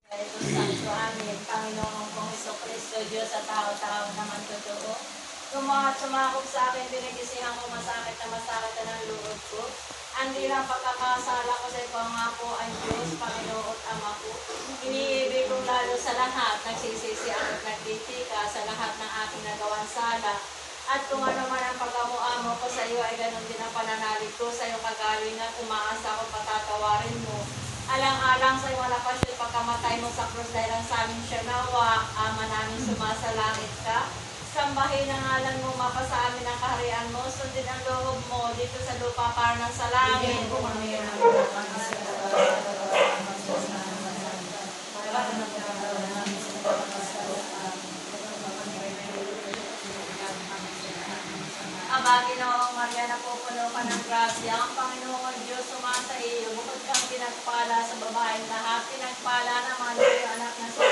Ito Santo Amin, Panginoon kong Kristo, Diyos at tao-tao naman totoo. Sumakop sa akin, binigisihan ko masakit na ng loob ko. Andi lang pagkakasala ko sa ikaw nga po ang Diyos, Panginoon at Ama ko. Iniibig kong lalo sa lahat, nagsisisi ako at nagtitika sa lahat ng aking nagawang sala. At kung ano man ang pag-amo-amo ko sa iyo ay ganun din ang pananalig ko sa iyong kagalingan, umaasa ko patatawarin mo. Alang-alang sa iyong malapasyon pagkamatay mo sa krus dahil ang sa aming siya nawa, Ama namin sumasalangit ka. Sambahin ang ngalan mo, mapasa amin ang kaharian mo, sundin ang loob mo dito sa lupa para ng sa langit. Aba, Ginoong Maria, napupuno ka ng grasya. Ang Panginoon Diyos sumasa iyo. Bukod kang pinagpala sa babaeng lahat, pinagpala naman yung anak na sa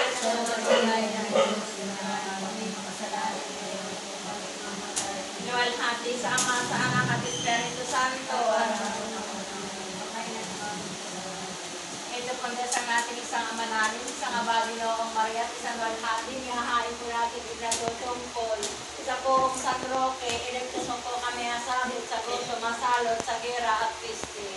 luwalhati sa Ama, sa Anak at Espiritu Santo. Ito pagdasal natin isang Ama namin, isang Aba, Ginoong Maria, isang luwalhati, nihahain po natin ignatotungkol. Isa po sa Roque, ilegtuson po kami asabit sa gusto, masalot, sa gira at piste.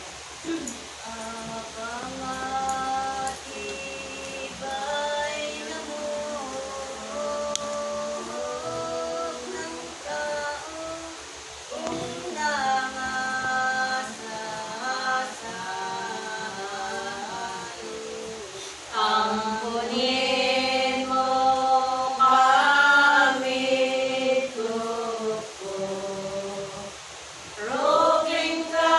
Roking ka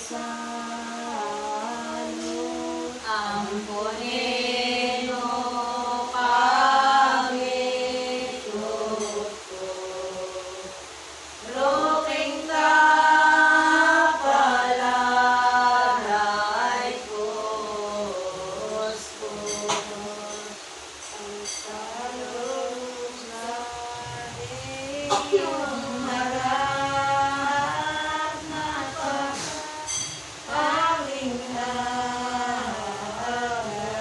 salud. Ampunin mo kami, Ruking kapalaray Kuskus, ang salud na iyong harap na pagkakalinghan.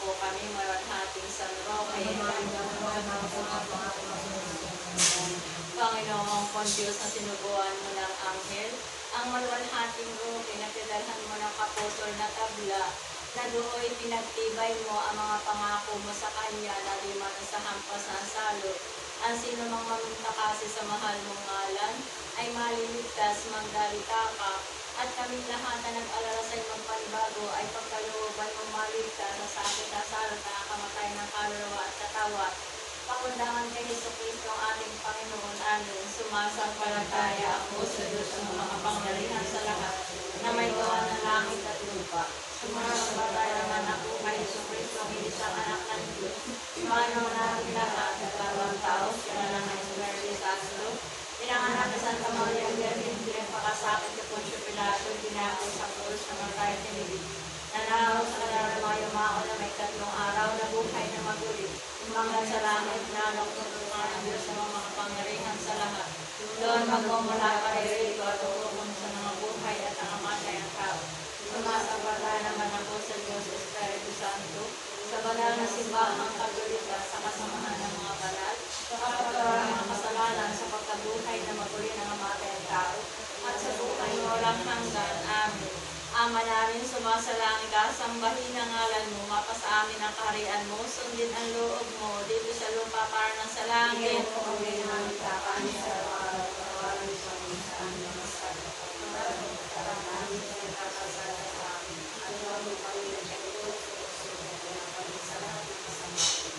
po kami, maranhating San Roque. Panginoong Diyos na sinubuan mo ng anghel, ang maluwalhating Roque na pinadalhan mo ng kaputol na tabla, na doon pinagtibay mo ang mga pangako mo sa kanya na di man sa hampas na salot. Ang sino mang mamuntakasi sa mahal mong ngalan ay maliligtas, magdalita ka, at kaming lahat na nag-alala sa'yo magpanibago ay pagkalooban mong maligtas sa sakit na salot na kamatay ng kaluluwa at katawan. Pakundangan kay Jesucristo ang ating Panginoon, amin. Sumasampalataya ako sa Diyos ng makapangyarihan sa lahat, na may gawa ng langit at lupa. Sumasampalataya naman ako kay Jesucristo, ang isang anak ng Diyos. Panginoon natin lahat, nagkaroon tao, siya na lang ang Espiritu Santo. Pinanganak ni Santa Maria Virgen, pinagpakasakit sa Poncio Pilato, dinako sa krus ng mga tayo tinibig. Nanaraw sa kanarang yumao na may 3 araw na buhay na maguli. Umangat sa langit na nagtutungan ng Diyos sa mga pangyarihan sa lahat. Doon magmumula paririto at uukon sa mga buhay at ang amatay ng tao. Sumasampalataya naman ako sa Diyos Espiritu Santo, sa banal na simbahang kagulitan sa kasamahan ng mga banal, sa kapatawaran ng kasalanan, sa pagkabuhay na maguli ng amatay ng tao, at sa buhay na walang hanggan. Amen. Ama namin, sumasalangit ka, sambahin ang ngalan mo, mapasa amin ang kaharian mo, sundin ang loob mo, dito sa lupa para ng sa langit.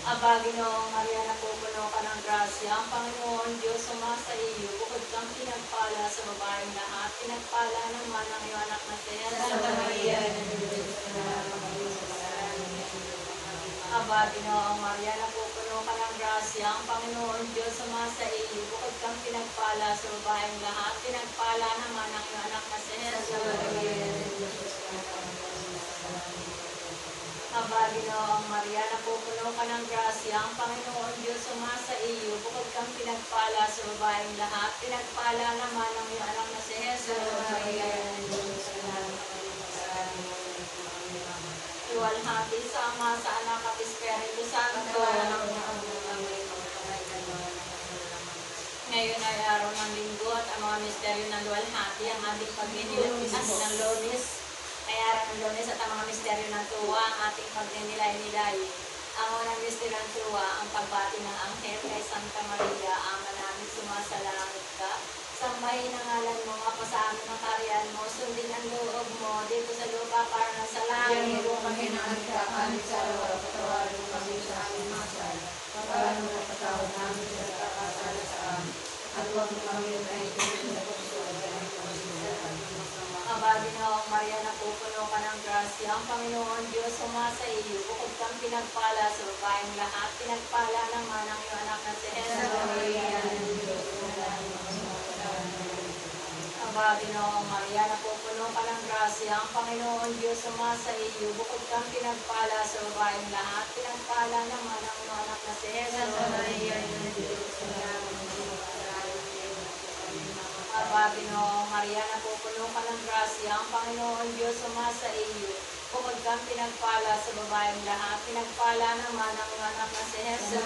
Aba, Ginoong Maria, napupuno ka ng grasya, ang Panginoon Diyos sumasa iyo, bukod kang pinagpala sa babaeng lahat, pinagpala naman ang iyong anak na si Jesus. Aba, Ginoong Maria, napupuno ka ng grasya, ang Panginoon Diyos sumasa iyo, bukod kang pinagpala sa babaeng lahat, pinagpala naman ang iyong anak na si Jesus. Aba, Ginoong Maria, napupuno ka ng grasya, ang Panginoon Diyos sumasa iyo, bukod kang pinagpala sa babaeng lahat, pinagpala naman ang iyong anak na si Jesus. Iwalhati sa Ama, sa Anak at Espiritu Santo. Ngayon ay araw ng linggo at ang mga misteryo ng luwalhati, ang ating pagniniligtas ng Lunes. Ay araw ng Lunes at ang mga misteryo ng tuwa, ang ating pagninilay-nilay. Ang unang misteryo ng tuwa, ang pagbati ng anghel kay Santa Maria, Ama namin, sumasalangit ka. Sambahin ang ngalan mo, mapasa amin ang kaharian mo, sundin ang loob mo, dito sa lupa para na sa langit. Yan mo kami na ang kakanin sa araw, patawarin mo kami sa aming masal. Patawarin mo ang patawad namin sa kakasala sa amin. At huwag mo kami na itinigil sa Aba, Ginoong Maria, napupuno ka ng grasya, ang Panginoon Diyos sumasa iyo, bukod kang pinagpala sa babaeng lahat, pinagpala naman ang iyong anak na si Jesus. Aba, Ginoong Maria, napupuno ka ng grasya, ang Panginoon Diyos sumasa iyo, bukod kang pinagpala sa babaeng lahat, pinagpala naman ang iyong anak na si Jesus. Aba, Ginoong Maria, napupuno ka ng grasya, ang Panginoon Diyos sumasa iyo, bukod kang pinagpala sa babaeng lahat, pinagpala naman ang iyong anak na si Jesus.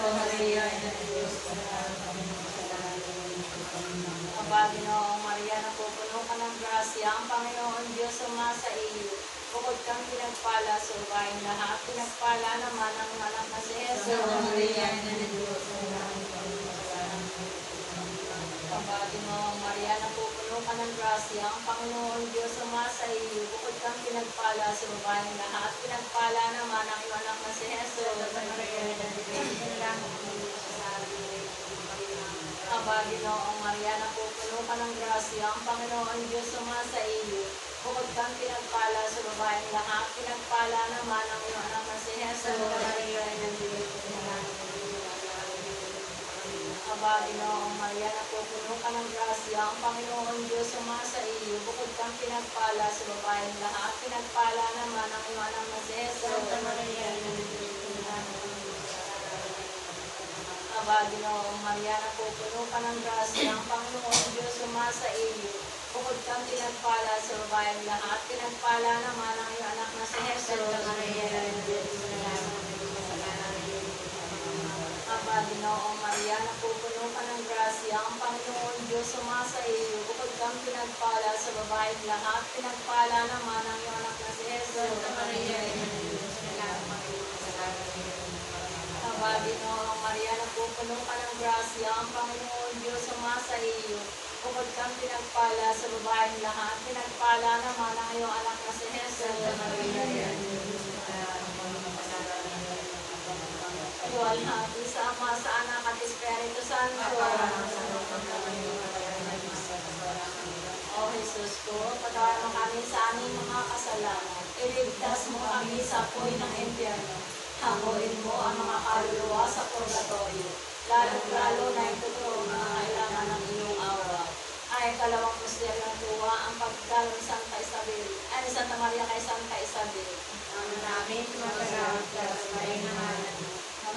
Aba, Ginoong Maria, napupuno ka ng grasya, ang Panginoon Diyos sumasa iyo, bukod kang pinagpala sa babaeng lahat, pinagpala naman ang iyong anak na si Jesus. Aba, Ginoong Maria, napupuno ka ng grasya, ang Panginoon Diyos sumasa iyo, bukod kang pinagpala sa babaeng lahat, pinagpala naman ang iyong anak na si Jesus. Aba, Ginoong Maria, napupuno ka ng grasya, ang Panginoon Diyos sumasa iyo, bukod kang pinagpala sa babaeng lahat, pinagpala naman ang iyong anak na si Jesus. Aba, Ginoong Maria, napupuno ka ng grasya, ang Panginoon Diyos sumasa iyo, bukod kang pinagpala sa babaeng lahat, pinagpala naman ang iyong anak na si Jesus. Aba, Ginoong Maria, napupuno ka ng grasya, ang Panginoon Diyos sumasa iyo, bukod kang pinagpala sa babaeng lahat, pinagpala naman ang iyong anak na si Jesus. Diyos sumasa iyo. Bukod kang pinagpala sa babaeng lahat, pinagpala naman ang iyong anak na si Jesus. Santa Maria, Ina ng Diyos, kailangan maging kasalanan ngayon at sa Aba, Ginoong Maria, napupuno ka ng grasya, ang Panginoon Diyos sumasa iyo. Bukod kang pinagpala sa babaeng lahat, pinagpala naman ang iyong anak na si Jesus. Santa Maria, Ina ng Diyos, kailangan maging kasalanan ngayon at sa Iwalhati sa Ama, sa Anak at Espiritu Santo. O Jesus ko, patawarin mo kami sa aming mga kasalanan. Iligtas mo kami sa apoy ng impyerno. Hanguin mo ang mga kaluluwa sa purgatorio. Lalo-lalo na ito mga kailangan ng iyong awa. Ay, kalawang misteryo ng tuwa, ang pagdalo ni Santa Isabel. Ay, ni Santa Maria kay Santa Isabel. Ang namin tumatagawad ka sa maring nangalan mo.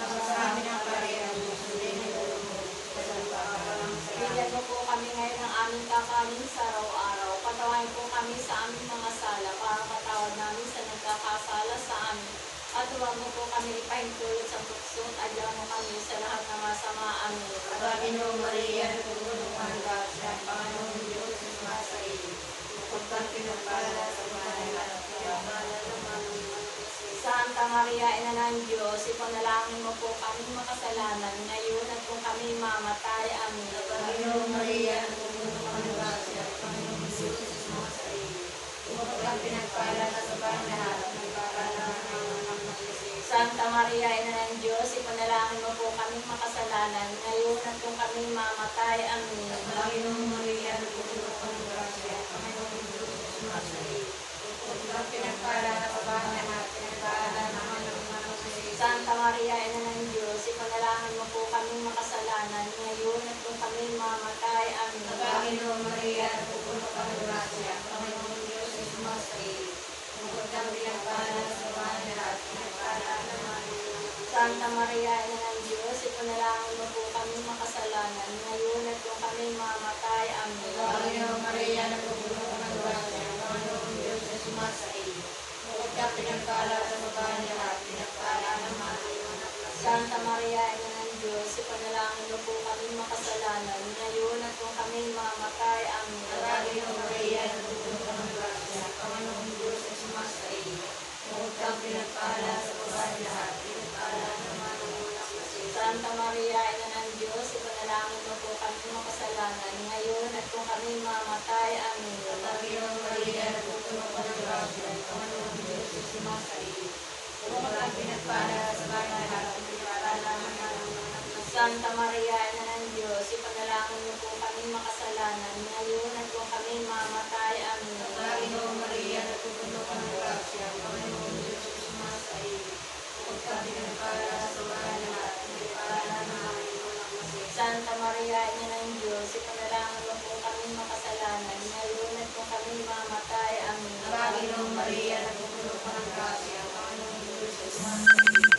Sa amin ang parehang sundin ng ulo mo. Sa pagkakalang sa Bigyan mo po kami ngayon ng aming kakanin sa araw-araw. Patawain po kami sa aming mga sala para patawad namin sa nagkakasala sa amin. At huwag mo po kami ipahintulot sa tukso at adyan mo kami sa lahat ng masama. Amen. Aba, Ginoo Maria, napupuno ka ng grasya, ang Panginoon Diyos ay sumasa iyo. Bukod kang pinagpala sa babaeng lahat, pinagpala naman ang iyong anak na si Jesus. Santa Maria, Ina ng Diyos, ipanalangin mo po kami makasalanan ngayon at kung kami mamatay. Amen. Aba, Ginoo Maria, napupuno ka ng grasya, ang Panginoon Diyos ay sumasa iyo. Bukod kang pinagpala sa babaeng lahat, pinagpala naman ang iyong anak na si Jesus. Santa Maria, Ina ng Diyos, ipanalangin mo po kami makasalanan ngayon at kung kami mamatay. Amen. Aba, Ginoo Maria, napupuno ka ng grasya, ang Panginoon Diyos ay sumasa iyo. Bukod kang pinagpala sa babaeng lahat, pinagpala naman ang iyong anak na si Jesus. Santa Maria, Ina ng Diyos, ipanalangin mo po kami makasalanan ngayon at kung kami mamatay. Amen. Aba, Ginoo Maria, napupuno ka ng grasya, ang Panginoon Diyos ay sumasa iyo. Bukod kang pinagpala sa babaeng lahat, pinagpala naman ang iyong anak na si Santa Maria, Ina ng Diyos, ipanalangin mo po kami makasalanan ngayon at kung kami mamatay. Amen. Aba, Ginoo Maria, napupuno ka ng grasya, ang Panginoon Diyos ay sumasa iyo. Bukod kang pinagpala sa babaeng lahat, pinagpala naman ang iyong anak na si Santa Maria, Ina ng Diyos, ipanalangin mo po kami makasalanan ngayon at kung kami mamatay. Amen. Aba, Ginoo Maria, napupuno ka ng grasya, ang Panginoon Diyos ay sumasa iyo. Bukod kang pinagpala sa babaeng lahat, pinagpala naman ang iyong anak na si Jesus. Santa Maria, Ina ng Diyos, ipanalangin mo po kami makasalanan ngayon at kung kami mamatay. Amen. Aba, Ginoo Maria, napupuno ka ng grasya, ang Panginoon Diyos ay sumasa iyo. Bukod kang pinagpala sa babaeng lahat, pinagpala naman ang iyong anak na si Santa Maria, Ina ng Diyos, ipanalangin mo po kami makasalanan ngayon at kung kami mamatay. Amen. Aba, Ginoo Maria, napupuno ka ng grasya, ang Panginoon Diyos ay sumasa iyo. Bukod kang pinagpala sa babaeng lahat, pinagpala naman ang iyong anak na si Jesus. Santa Maria, Ina ng Diyos, ipanalangin mo po kami makasalanan ngayon at kung kami mamatay. Amen. Aba, Ginoo Maria, napupuno ka ng grasya, ang Panginoon Diyos ay sumasa iyo.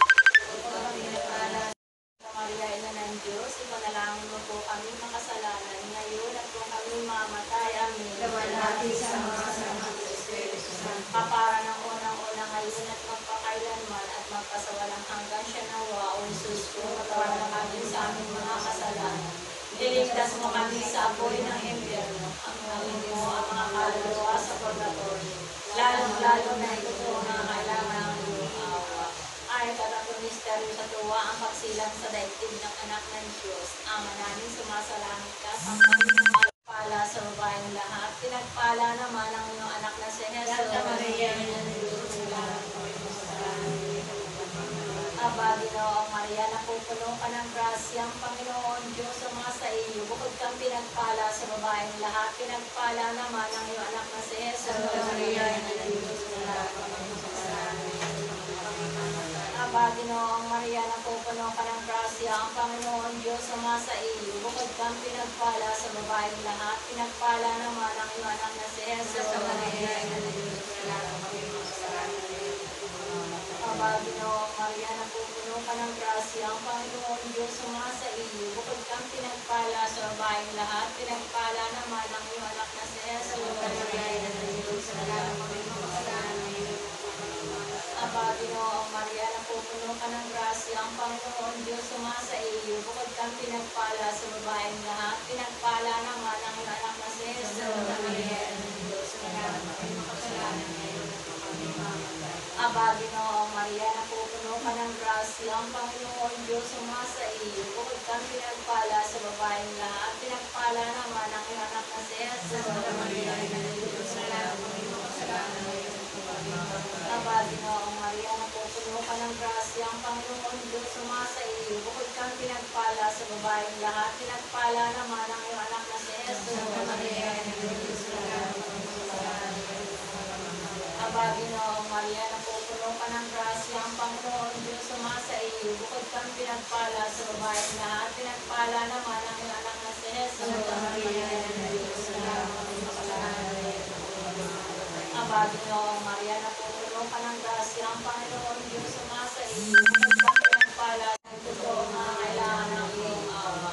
Bukod kang pinagpala Santa Maria, Ina ng Diyos, ipanalangin mo po kami makasalanan ngayon at kung kami mamatay. Amen. Luwalhati sa mga sama ng Espiritu Santo. Kapara ng unang-una ngayon at magpakailanman at magpasawalang hanggan siya nawa. O Jesus ko, patawarin mo kami sa aming mga kasalanan. Iligtas mo kami sa apoy ng impyerno. Hanguin mo ang mga kaluluwa sa purgatorio. Lalong-lalo na ito na kailangan ng iyong awa. Ay, katatong misteryo sa tuwa ang pagsilang sa daigdig ng anak ng Diyos. Ama namin, sumasalangit ka sa Panginoon. Pala sa babaeng lahat, pinagpala naman ang iyong anak na si Jesus. Santa Maria, Ina ng Diyos, kailangan kami masalanan ngayon at magpapagawa. Aba, Ginoong Maria, napupuno ka ng grasya, ang Panginoon Diyos sumasa iyo. Bukod kang pinagpala sa babaeng lahat, pinagpala naman ang iyong anak na si Jesus. Santa Maria, Ina ng Diyos, kailangan kami masalanan ngayon at magpapagawa. Aba, Ginoong Maria, napupuno ka ng grasya, ang Panginoon Diyos sumasa iyo. Bukod kang pinagpala sa babaeng lahat, pinagpala naman ang iyong anak na si Jesus. Santa Maria, Ina ng Diyos, kailangan kami masalanan ngayon at magpapagawa. Aba, Ginoong Maria, napupuno ka ng grasya, ang Panginoon Diyos sumasa iyo. Bukod kang pinagpala sa babaeng lahat, pinagpala naman ang iyong anak na si Jesus. Santa Maria, Ina ng Diyos, kailangan kami masalanan ngayon at magpapagawa. Aba, Ginoong Maria, napupuno ka ng grasya, ang Panginoon Diyos sumasa iyo. Bukod kang pinagpala sa babaeng lahat, pinagpala naman ang iyong anak na si Jesus. Santa Maria, Ina ng Diyos, kailangan kami makasalanan ngayon at kung kami mamatay. Aba, Ginoong Maria, napupuno ka ng grasya, ang Panginoon Diyos sumasa iyo. Bukod kang pinagpala sa babaeng lahat, pinagpala naman ang iyong anak na si Jesus. Santa Maria, Ina ng Diyos, kailangan kami makasalanan ngayon at kung kami mamatay. Aba, Ginoong Maria, napupuno ka ng grasya, ang Panginoon Diyos sumasa iyo. Bukod kang pinagpala sa babaeng lahat, pinagpala naman ang iyong anak na si Jesus. Santa Maria, Ina ng Diyos, kailangan kami makasalanan ngayon at kung kami mamatay. Aba, Ginoong Maria, napupuno ka ng grasya, ang Panginoon Diyos sumasa iyo. Bukod kang pinagpala sa babaeng lahat, pinagpala naman ang iyong anak na si Jesus. Santa Maria, Ina ng Diyos, kailangan kami makasalanan ngayon at kung kami mamatay. Aba, Ginoong Maria, napupuno ka ng grasya, ang Panginoon Diyos sumasa iyo. Bukod kang pinagpala, ang totoo na kailangan ng iyong awa.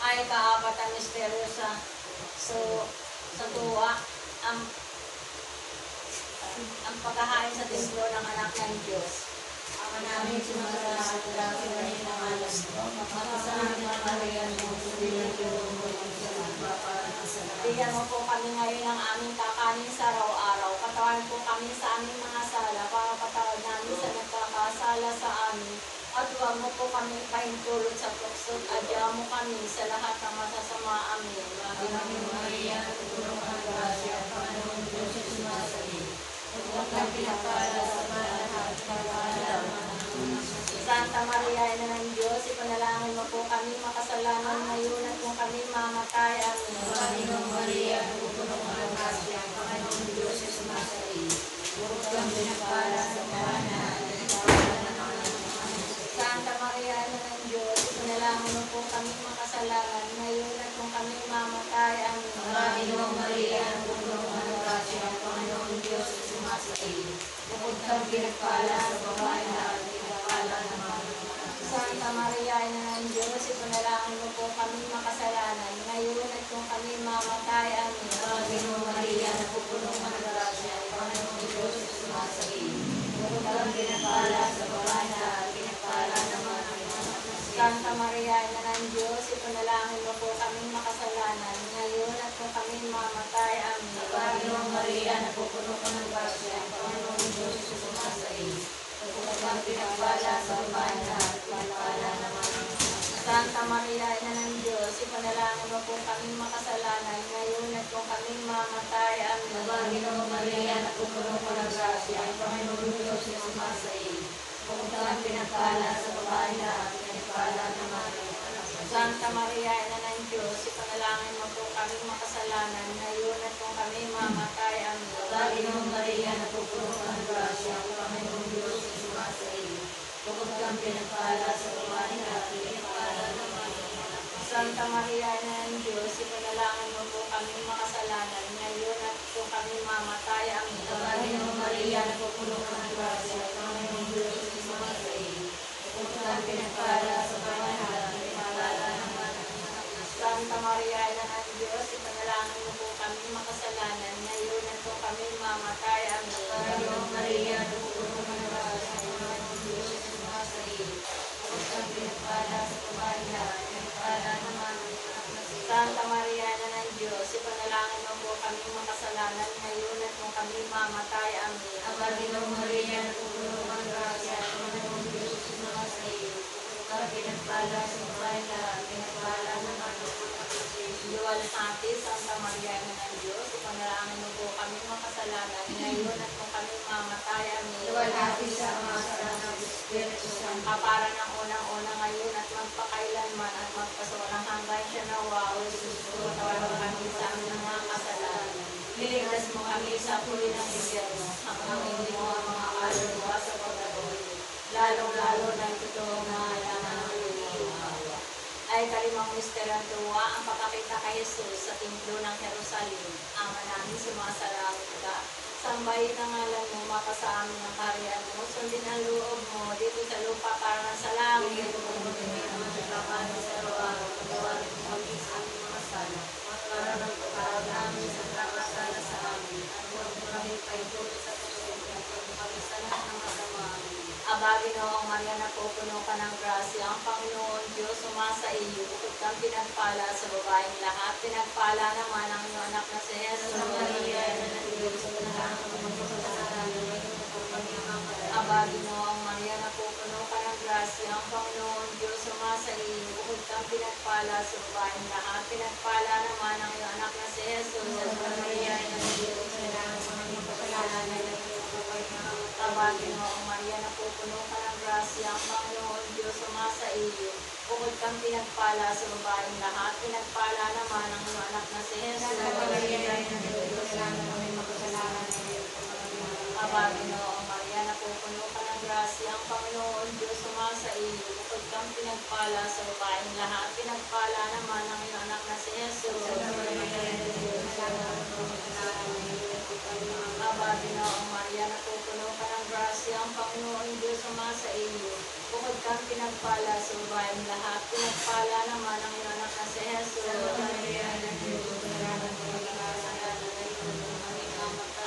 Ay, kaapat ang misteryo sa tuwa, ang paghahain sa tislo ng anak ng Diyos. Ama namin sumasalamat at dati na rin ang alas mo. Makasalan ng Maria mo, subilang yung mo sa para sa lahat. Bigyan mo po kami ngayon ng aming kakanin sa araw-araw. Katawan po kami sa aming mga sala, para patawad namin sa nagkakasala sa amin. At huwag mo po kami pahintulot sa tukso, adya mo kami sa lahat ng masasama. Amen. Ave Maria, puno ka ng grasya, ang Panginoon Diyos ay sumasa iyo. Huwag kang pinagpala sa mga lahat, pinagpala naman ang anak na si Santa Maria, Ina ng Diyos, ipanalangin mo po kami makasalanan ngayon at kung kami mamatay. Amen. Panginoong Maria, puno ka ng grasya, ang Panginoon Diyos ay sumasa iyo. Huwag kang pinagpala sa mga lahat, pinagpala naman ang anak na si Santa Maria, Ina ng Diyos, ipanalangin mo po kami makasalanan ngayon at kung kami mamatay. Amen. Panginoong Maria, puno ka ng grasya, ang Panginoon Diyos ay sumasa iyo. Bukod kang pinagpala sa babae lahat, pinagpala naman ang anak na si Santa Maria, Ina ng Diyos, ipanalangin mo po kami makasalanan ngayon at kung kami mamatay. Amen. Panginoong Maria, napupuno ka ng grasya, ang Panginoong Diyos ay sumasa iyo. Bukod kang pinagpala sa babae lahat, pinagpala naman ang anak na si Santa Maria, Ina ng Diyos, ipanalangin mo po kami makasalanan ngayon at kung kami mamatay. Amen. Panginoong Maria, napupuno ka ng grasya, ang Panginoong Diyos ay sumasa iyo. Bukod kang pinagpala sa babae lahat, pinagpala naman ang anak na si Santa Maria, Ina ng Diyos, ipanalangin mo po kami makasalanan ngayon at kung kami mamatay. Amen. Panginoong Maria, napupuno ka ng grasya, ang Panginoong Diyos ay sumasa iyo. Bukod kang pinagpala sa babae lahat, pinagpala naman ang anak na si Santa Maria, Ina ng Diyos, ipanalangin mo po kami makasalanan ngayon at kung kami mamatay. Amen. Panginoong Maria, napupuno ka ng grasya, ang Panginoong Diyos ay sumasa iyo. Bukod kang pinagpala sa babae lahat, pinagpala naman ang anak na si Santa Maria, Ina ng Diyos, ipanalangin mo po kami makasalanan ngayon at kung kami mamatay. Amen. Panginoong Maria, napupuno ka ng grasya, ang Panginoong Diyos ay sumasa iyo. Bukod kang pinagpala sa babae lahat, pinagpala naman ang anak na si Santa Maria, Ina ng Diyos, ipanalangin mo po kami makasalanan ngayon at kung kami mamatay. Amen. Panginoong Maria, napupuno ka ng grasya, ang Panginoong Diyos ay sumasa iyo. Bukod kang pinagpala sa babae lahat, pinagpala naman ang anak na si Santa Maria, Ina ng Diyos, ipanalangin mo po kami makasalanan ngayon at kung kami mamatay. Amen. Panginoong Maria, napupuno ka ng grasya, ang Panginoong Diyos ay sumasa iyo. Bukod kang pinagpala sa babae lahat, pinagpala naman ang anak na si Luwalhati, Santa Maria, Ina ng Diyos, ipanalangin mo po kami makasalanan ngayon at kung kami mamatay. Amen. Luwalhati sa Ama, sa Anak, sa Espiritu Santo. Kapara ng unang-una ngayon at magpakailanman at magpasawalang hanggan siya nawa. O Jesus, patawarin mo kami sa aming mga kasalanan. Liligtas mo kami sa puli ng impyerno. Ang hindi mo ang mga kaluluwa sa pagkatuloy. Lalong-lalo na ang totoong nangailangan ng iyong awa. Ay kalimang misteryo ang tuwa, ang pagkakita kay Jesus sa templo ng Jerusalem. Ama namin, sumasalamat ka. Sambahin ang ngalan mo, mapasa amin ang kaharian mo. Sundin ang loob mo dito sa lupa para sa langit. Bigyan mo kami ng pagkakanin sa araw-araw, patawarin mo kami sa aming mga sala, para ng patawad namin sa nagkakasala sa amin, at huwag mo kami paintulot sa pagsusunod, at huwag mo kami sa lahat ng masama. Amen. Aba, Ginoong Maria, napupuno ka ng grasya. Ang Panginoon Diyos, sumasa iyo. Bukod kang pinagpala sa babaeng lahat. Pinagpala naman ang iyong anak na si Jesus. Maria, ina ng Diyos, Aba, Ginoong Maria, napupuno ka ng grasya. Ang Panginoon Diyos, sumasa iyo. Bukod kang pinagpala sa babaeng lahat. Pinagpala naman ang iyong anak na si Jesus. Maria, ina ng Diyos, Aba, Ginoong Maria, napupuno ka ng grasya. Ang Panginoon Diyos, sumasa iyo. Bukod kang pinagpala sa babaeng lahat. Pinagpala naman ang iyong anak na si Jesus. Aba, Ginoong Maria, napupuno ka ng grasya. Ang Panginoon Diyos, sumasa iyo. Bukod kang pinagpala sa babaeng lahat. Pinagpala naman ang iyong anak na si Jesus. Aba, Ginoong Maria, napupuno ka ng grasya. Ang Panginoon Diyos, sumasa iyo. Bukod kang pinagpala sa babaeng lahat. Pinagpala naman ang iyong anak na si Jesus.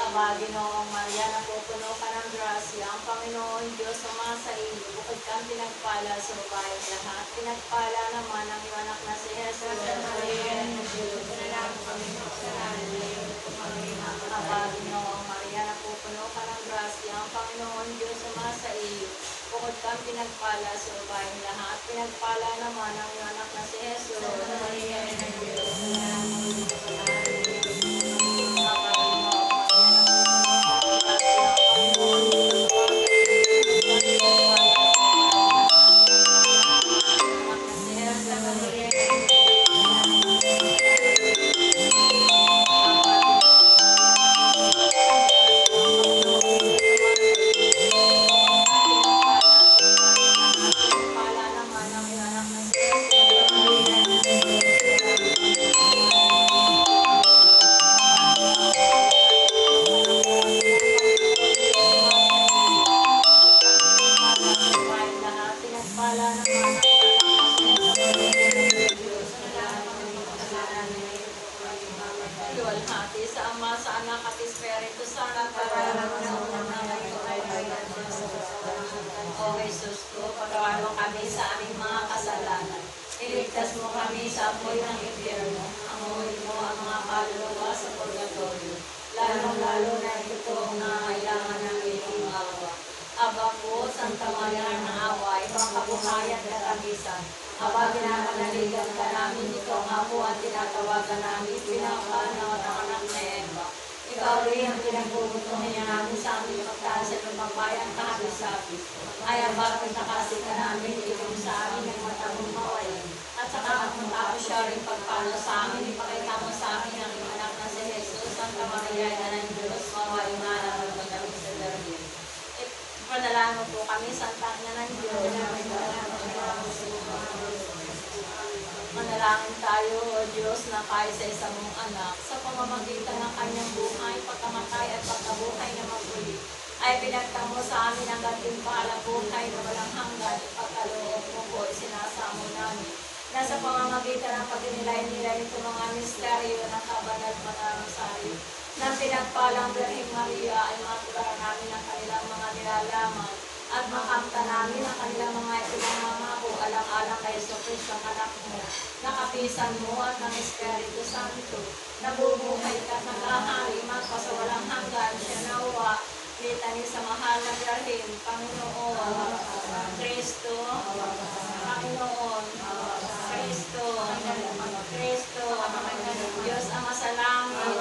Aba, Ginoong Maria, napupuno ka ng grasya. Ang Panginoon Diyos, sumasa iyo. Bukod kang pinagpala sa babaeng lahat. Pinagpala naman ang iyong anak na si Jesus. Aba, Ginoong Maria, napupuno ka ng grasya. Ang Panginoon Diyos, sumasa iyo. Bukod kang pinagpala sa babaeng lahat. Pinagpala naman ang iyong anak na si Jesus. Luwalhati sa Ama, sa Anak at Espiritu Santo. O Jesus ko, patawarin mo kami sa aming mga kasalanan. Iligtas mo kami sa apoy ng impyerno. Amuhin mo ang mga kaluluwa sa purgatorio. Lalong-lalo na ito ang nangailangan ng iyong awa. Aba po, Santa Maria ng Awa, ibang kabuhayan at kagisan. Aba, pinapanaligan ka namin, ikaw nga po at tinatawagan namin, pinakaanaw ng anak na Eva. Ikaw rin ang pinagbubutuhin niya namin sa aming pagtaas at pagpapayang kahabis-habis. Ay, aba, pagtakasi ka namin, ikaw sa amin ang matabong mawalan. At saka at matapos siya rin pagpano sa amin, ipakita mo sa amin ang iyong anak na si Jesus. Santa Maria, ina ng Diyos, mawain na ang magdamig sa darwin. Panalangin po kami, Santa Ina ng Diyos. Manalangin tayo, O Diyos, na kahit sa isa mong anak, sa pamamagitan ng kanyang buhay, pagkamatay at pagkabuhay na maguli, ay pinagtamo sa amin ang gantimpalang buhay na walang hanggan at pagkaloob mo po, isinasamo namin. Na sa pamamagitan ng pagninilay-nilay nito mga misteryo ng kabanal-banal Rosario, na pinagpalang Birheng Maria ay matularan namin ang kanilang mga nilalaman at makamta namin ang kanilang mga ipinamamako alang-alang kay Jesucristo ang anak mo, nakapisan mo at ng Espiritu Santo, nabubuhay ka at naghahari magpasawalang hanggan siya nawa, litani sa mahal na Birhen, Panginoon, Kristo, Panginoon, Kristo, Kristo, Diyos ang masalangit,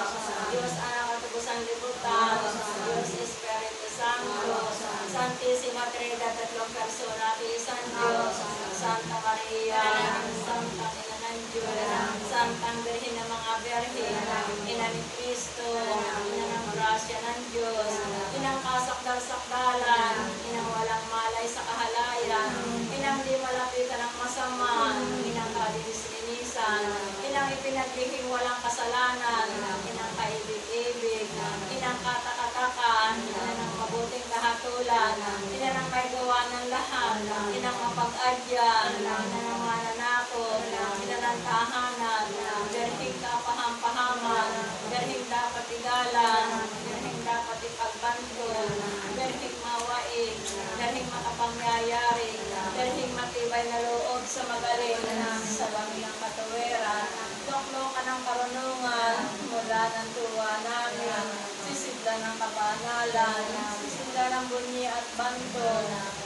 Diyos ang katubusan libutan, Diyos Espiritu Santo, Santissima Trinidad, tatlong persona, isang Diyos, Santa Maria, Santa Ina ng Diyos, Santang Birhen ng mga Birhen, Ina ni Kristo, Ina ng grasya ng Diyos, Inang kasakdal-sakdalan, Inang walang malay sa kahalayan, Inang di malapitan ng masama, Inang kalinis-linisan, Inang ipinaglihing walang kasalanan, Inang kaibig-ibig, Inang katakatakan, Inang mabuting kahatulan, Inang may gawa ng lahat, Inang mapag-adyan, Inang mananakot, Inang tahanan, Birheng kapahampahaman, Birheng dapat igalan, Birheng dapat ipagbanto, Birheng mawain, Birheng makapangyayari, Dalhing matibay na loob sa magaling sa lamig ng katuwiran, loklokan ng karunungan, mula ng tuwa namin, sisidla ng kabanalan, sisidla ng bunyi at banto,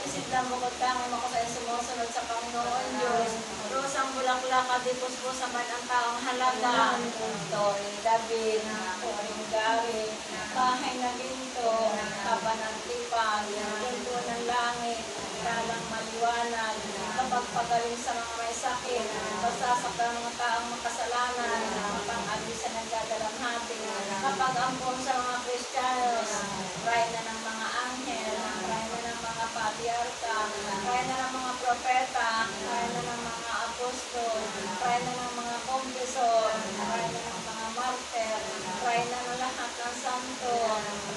sisidla bukod kang makasay sumusunod sa Panginoon Diyos, rosang bulaklak at dipuspusa man ang taong halaga, Toring David, Toring Gary, bahay na ginto, kapanantipan, punto ng langit, talang maliwanag, kapag pagaling sa mga may sakit, basasak ng mga taong makasalanan, mapang-alis sa nagdadalamhati, kapag ampon sa mga Kristiyanos, pray na ng mga anghel, pray na ng mga patriarka, pray na ng mga propeta, pray na ng mga apostol, pray na ng mga kumpisor, pray na ng mga martir, pray na ng lahat ng santo,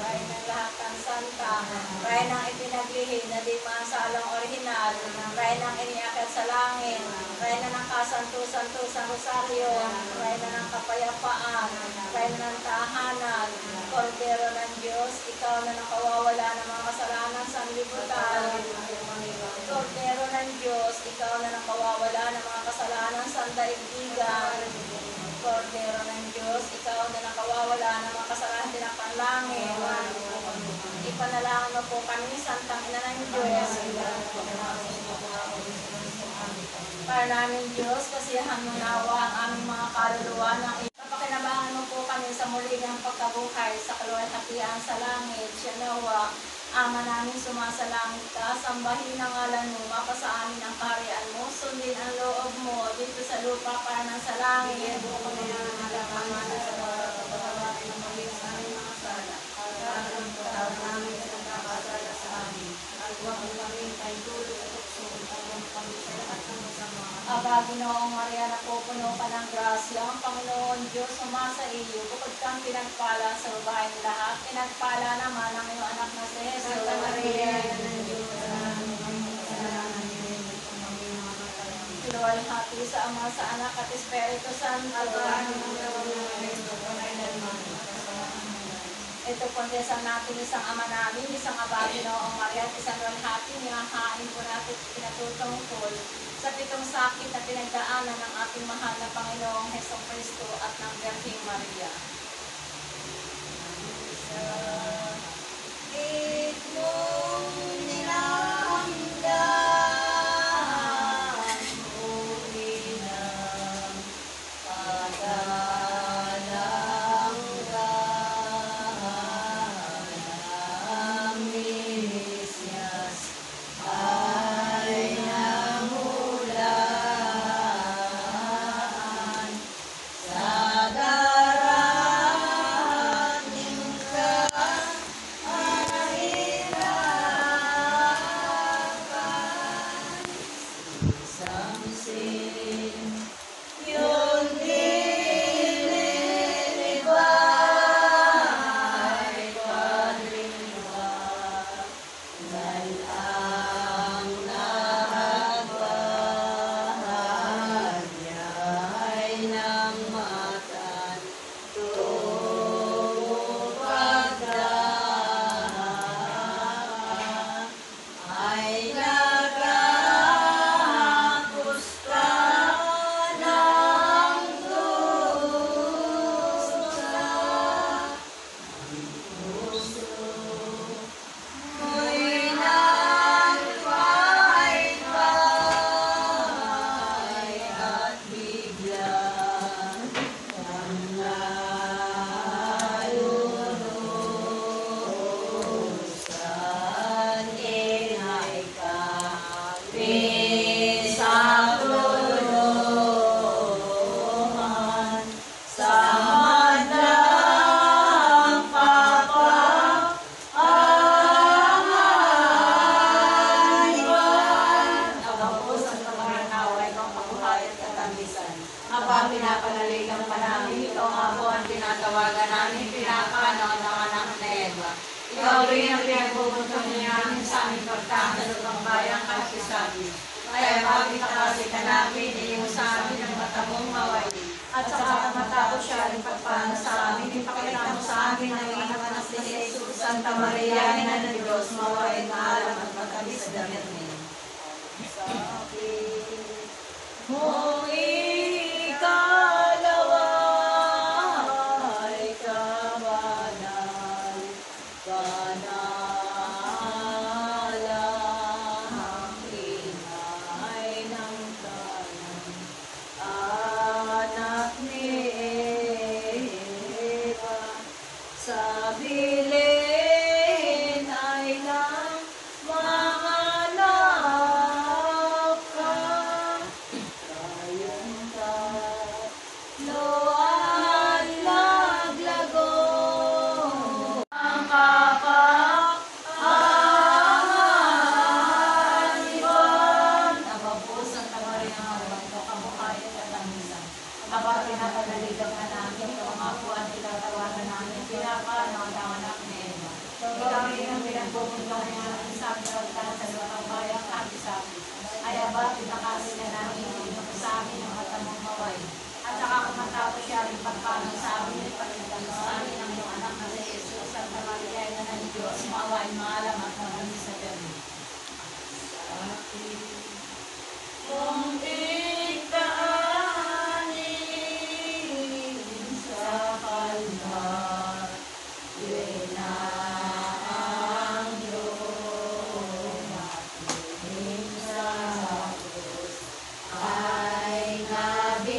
pray ng lahat ng santa, pray ng ipinaglihi na di maasalang orihinal, pray ng iniakit sa langit, pray na ng kasanto-santo sa rosaryo, pray na ng kapayapaan, pray na ng tahanan, Kordero ng Diyos, ikaw na nakawawala ng mga kasalanan sa libutan, Kordero ng Diyos, ikaw na nakawawala ng mga kasalanan sa daigdigan, Kordero ng Diyos, ikaw na nakawawala ng mga kasalanan ng panlangin, ipanalangin mo po kami, Santang Ina ng Diyos, para namin Diyos, kasiyahan mo nawa ang aming mga kaluluwa ng papakinabangan mo po kami sa muli ng pagkabuhay sa kaluwalhatian sa langit, siya nawa, Ama namin sumasalangit ka, sambahin ang ngalan mo, mapasa amin ang kaharian mo, sundin ang loob mo dito sa lupa para ng sa langit. Buo kami ng nalalaman sa bawat pagkawarin ng muli sa aming mga sala. At ang patawag namin sa nagkakasala sa amin. At huwag mo kami tayo tulog at tukso, at kami sa lahat ng masama. Aba, Ginoong Maria, napupuno ka ng grasya, ang Panginoon Diyos sumasa iyo, bukod kang pinagpala sa babaeng lahat, pinagpala naman ang iyong anak na si Jesus. Santa Maria, ng Diyos, luwalhati sa Ama, sa Anak at Espiritu Santo. Ito po natin isang Ama namin, isang Aba, Ginoong Maria, at isang luwalhati, niyahain po natin pinatutungkol sa pitong sakit na pinagdaanan ng ating mahal na Panginoong Hesukristo at ng Birheng Maria. Pinapanaligan pa namin ito nga po ang tinatawagan namin, pinapanood ng anak na Eva. Ikaw rin ang pinagpupunto niya namin sa aming pagtahan sa lupang bayang kasisabi. Kaya mapitakasin ka namin, iyong sa amin ang matamong mawain. At sa katamatapos siya rin pagpana sa amin, ipakita mo sa amin ang inanak ni Jesus, Santa Maria, Ina ng Diyos, mawain maalam at magkabis damit niya. sa akin. Kung ikalawa ay kabanal, banalang ingay ng kanan, anak ni Eva, sa bilin ay lang manganak ka. Tayong tatlo ay laglago, ang kapakaaliwan. Aba po, Santa Maria, Hawaii ko, kabuhayan at tamisan. Aba, pinapadaligan ka namin, ito nga po ang tinatawanan namin, pinapano ang anak ni Eva. Ikaw rin ang pinagpupuntahan niya ang isang kalagtan sa luwang bayang sabi-sabi. Ay aba, pinakasin na namin sa amin ang mata mong maway. At saka kung matapos siya rin pagpano sa amin, ipagkita sa amin ang iyong anak na si Jesus, Santa Maria, ina ng Diyos, maway, maalam at maraming sa gabi. Kung ikaanin sa kalmar, na ang Diyos ating sa krus ay nabibitin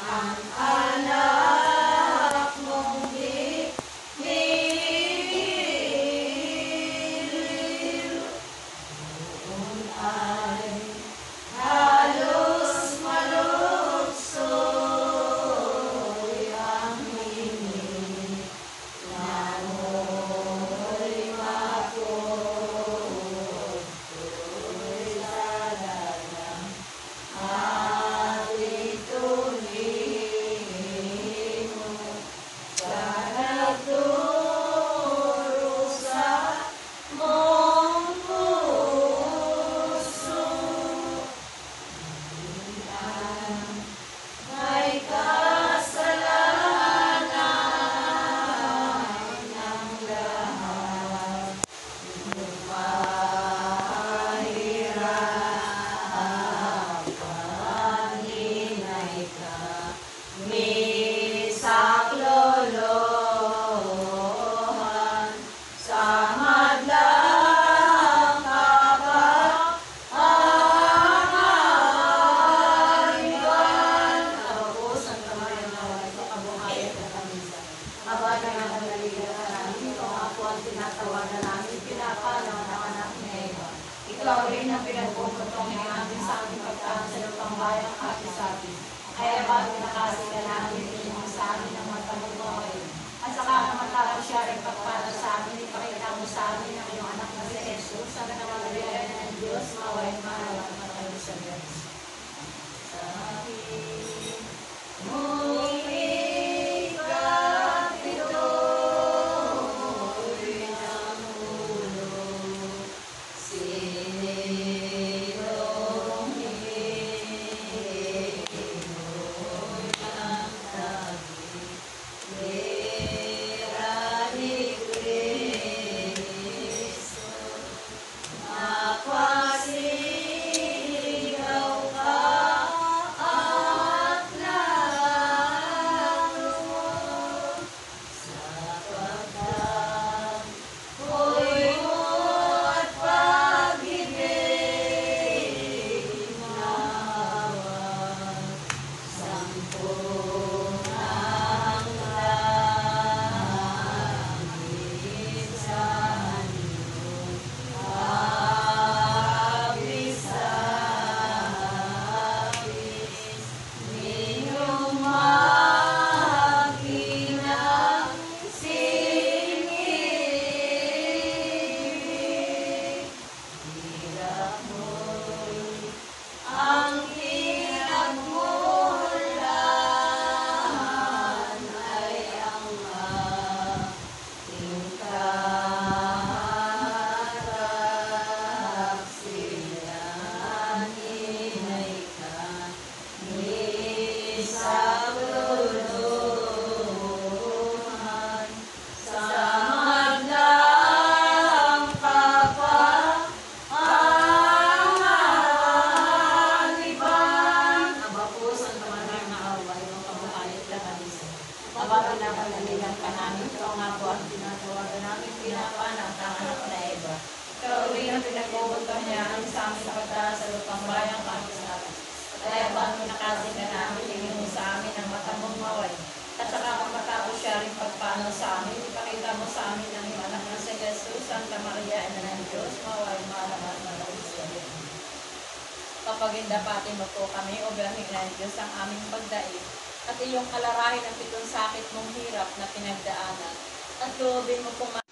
ang anak mong binigil. Noon ay halos maluksoy ang hingin, namoy maputoy sa dalang, at ituloy mo sa nagturo sa mong puso. May kasalanan ng lahat, mahirapan, hinay ka, misaklolohan, sa madlang kapakaaliwan. Aba po, Santa Maria, Hawaii ko, kabuhayan at tamisan. Aba, nangangalaligan ka namin, ito nga po ang tinatawanan namin, pinapano ng anak ni Eva. Ikaw rin ang pinagpuputong namin sa aming pagkaan sa lupang bayang kapi-sapi. Ay aba, pinakasin ka namin, ito sa amin ang matamumoy. At saka kung matapos siya rin pagpano sa amin, ipakita mo sa amin ang iyong anak na si Jesus, Santa Maria, ina ng Diyos, maway, mahal at maraming sa Diyos. Sa akin, kung ikapito'y ng ulo, sinilong hinoy ang tabi, lera ni Cristo. na pinag-uutom niya ang sa amin pagdara sa lupang bayang kami sa atin. Kaya bago nakasing ka namin, tingin mo sa amin ang matamong maway. At saka kung matapos siya rin pagpano sa amin, ipakita mo sa amin ang iyong anak na si Jesus, Santa Maria, Ina ng Diyos, maway malaman malawis. Kapag indapatin mo po kami, o bilangin ng Diyos ang aming pagdaig, at iyong kalarahin ang pitong sakit mong hirap na pinagdaanan, at loobin mo pong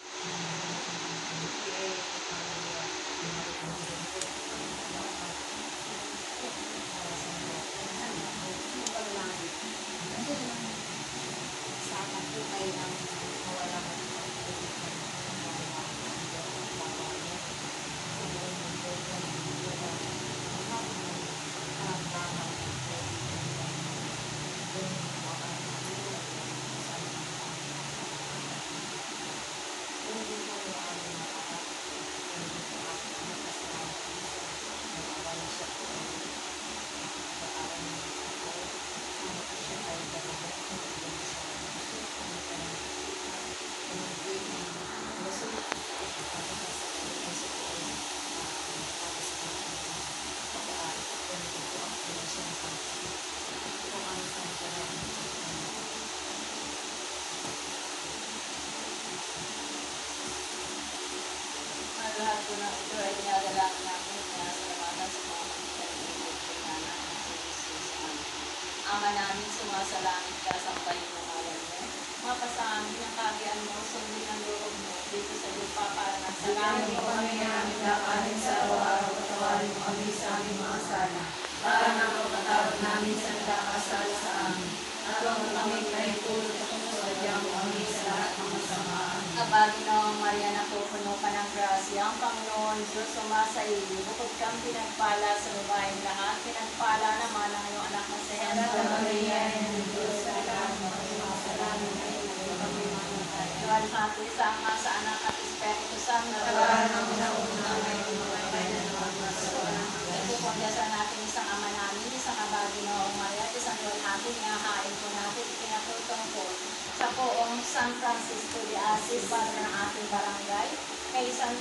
lahat po ng ito ay dinadalangin namin na salamatan sa mga pagkikalimutan ng anak na si Jesus. Ama namin, sumasalangit ka, sampahin mo ngalan mo. Mapasa amin ang kagian mo, sundin ang loob mo, dito sa lupa para nasa langit Salamin mo kami namin kakanin sa araw-araw, patawarin mo kami sa aming mga sala. Para nang pagkatawad namin sa nagkakasala sa amin. At huwag mo kami kahitulog sa kumusadya mo kami sa lahat ng kasamaan. Aba, Ginoong Maria, napupuno ka ng grasya, ang Panginoon Diyos sumasa iyo. Bukod kang pinagpala sa babaeng lahat, pinagpala naman ang iyong anak na si Santa Jesus. Maria, Ina ng Diyos, salamat mo kami mga salamin na ito kami mamatay. Luwalhati sa Ama, sa Anak at Espiritu Santo. Tawaran mo na una ngayon mamatay na naman sa walang Ipupundyasan natin isang Ama namin, isang Aba, Ginoong Maria, at isang luwalhati, ihahain po natin, pinatutong po sa poong San Francisco de Assis, pato ng ating barangay, kay San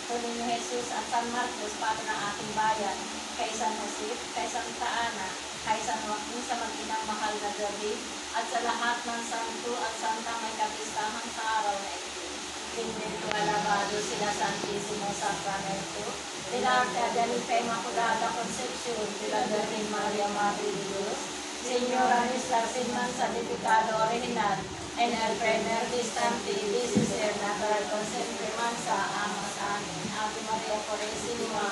Niño Jesus at San Marcos, pato ng ating bayan, kay San Jose, kay Santa Ana, kay San Joaquin sa mag-inang mahal na gabi, at sa lahat ng santo at santa may kapistahan sa araw na ito. Bendito alabado sila Santísimo Sacramento, de la Arca Inmaculada Concepción, de la Virgen María Madre de Dios, Señora nuestra sin man santificado original, en el primer instante y ser natural concepto mansa, ama sa amin. Ave María Purísima,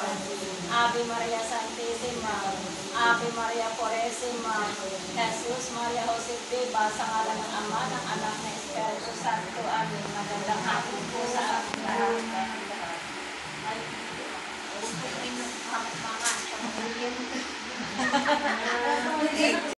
Ave María Santísima, Ave María Purísima, Jesus María José Viva, sa ngalan ng Ama, ng Anak, ng Espiritu Santo. Amen. Magandang hapon.